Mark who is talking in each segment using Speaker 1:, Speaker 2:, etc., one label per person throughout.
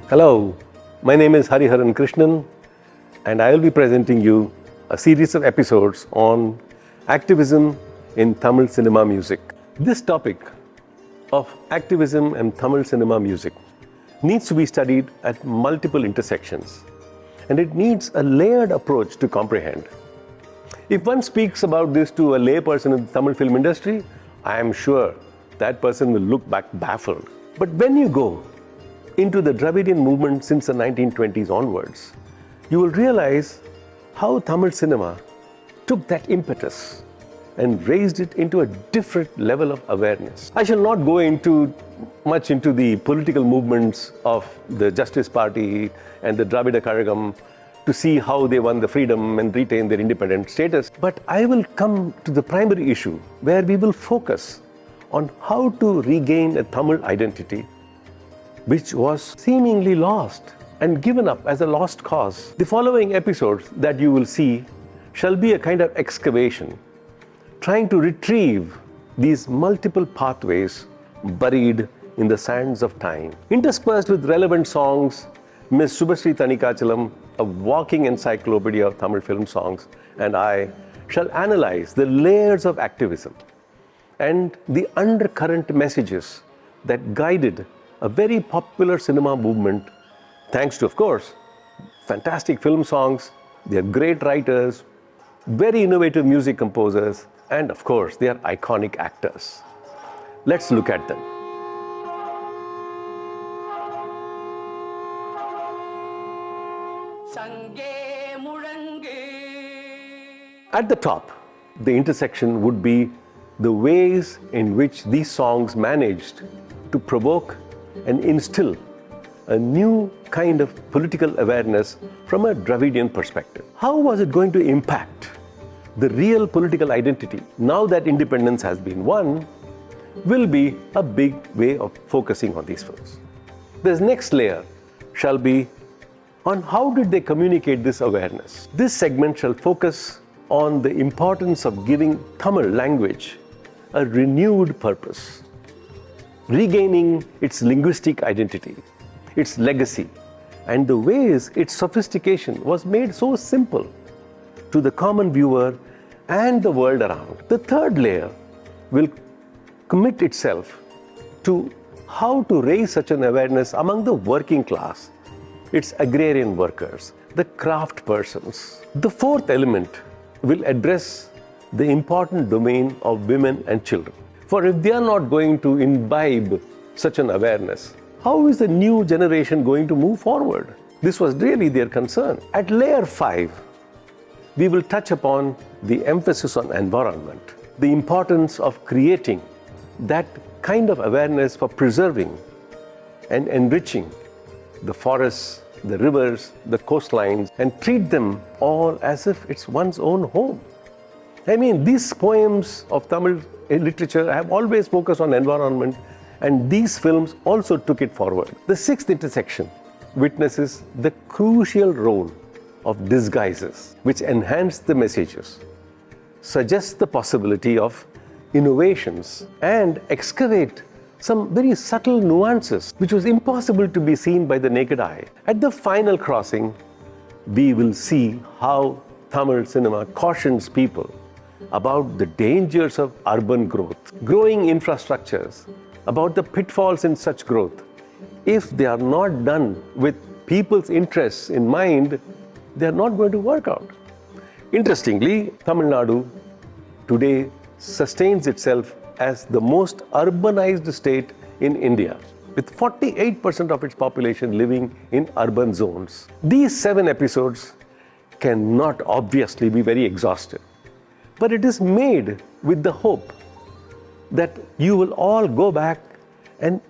Speaker 1: Hello, my name is Hariharan Krishnan and I will be presenting you a series of episodes on activism in Tamil cinema music. This topic of activism and Tamil cinema music needs to be studied at multiple intersections and it needs a layered approach to comprehend. If one speaks about this to a lay person in the Tamil film industry, I am sure that person will look back baffled. But when you go into the Dravidian movement since the 1920s onwards, you will realize how Tamil cinema took that impetus and raised it into a different level of awareness. I shall not go much into the political movements of the Justice Party and the Dravida Kazhagam to see how they won the freedom and retained their independent status. But I will come to the primary issue where we will focus on how to regain a Tamil identity which was seemingly lost and given up as a lost cause. The following episodes that you will see shall be a kind of excavation, trying to retrieve these multiple pathways buried in the sands of time. Interspersed with relevant songs, Ms. Subashree Thanikachalam, a walking encyclopedia of Tamil film songs, and I shall analyze the layers of activism and the undercurrent messages that guided a very popular cinema movement, thanks to, of course, fantastic film songs, they are great writers, very innovative music composers, and of course, they are iconic actors. Let's look at them. At the top, the intersection would be the ways in which these songs managed to provoke and instill a new kind of political awareness from a Dravidian perspective. How was it going to impact the real political identity now that independence has been won will be a big way of focusing on these films. This next layer shall be on how did they communicate this awareness. This segment shall focus on the importance of giving Tamil language a renewed purpose, regaining its linguistic identity, its legacy, and the ways its sophistication was made so simple to the common viewer and the world around. The third layer will commit itself to how to raise such an awareness among the working class, its agrarian workers, the craft persons. The fourth element will address the important domain of women and children. For if they are not going to imbibe such an awareness, how is the new generation going to move forward? This was really their concern. At layer 5, we will touch upon the emphasis on environment, the importance of creating that kind of awareness for preserving and enriching the forests, the rivers, the coastlines, and treat them all as if it's one's own home. I mean, these poems of Tamil literature have always focused on environment, and these films also took it forward. The sixth intersection witnesses the crucial role of disguises, which enhance the messages, suggest the possibility of innovations, and excavate some very subtle nuances which was impossible to be seen by the naked eye. At the final crossing, we will see how Tamil cinema cautions people about the dangers of urban growth, growing infrastructures, about the pitfalls in such growth. If they are not done with people's interests in mind, they are not going to work out. Interestingly, Tamil Nadu today sustains itself as the most urbanized state in India, with 48% of its population living in urban zones. These 7 episodes cannot obviously be very exhaustive. but it is made with the hope that you will all go back and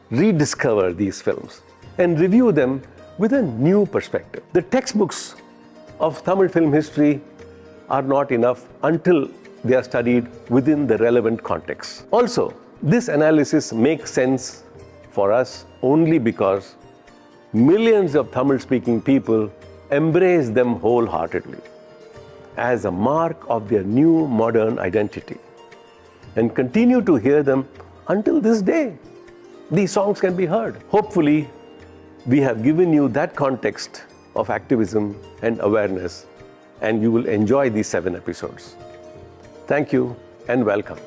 Speaker 1: rediscover these films and review them with a new perspective. The textbooks of Tamil film history are not enough until they are studied within the relevant context. Also, this analysis makes sense for us only because millions of Tamil-speaking people embrace them wholeheartedly as a mark of their new modern identity and continue to hear them until this day. These songs can be heard. Hopefully, we have given you that context of activism and awareness, and you will enjoy these 7 episodes. Thank you and welcome.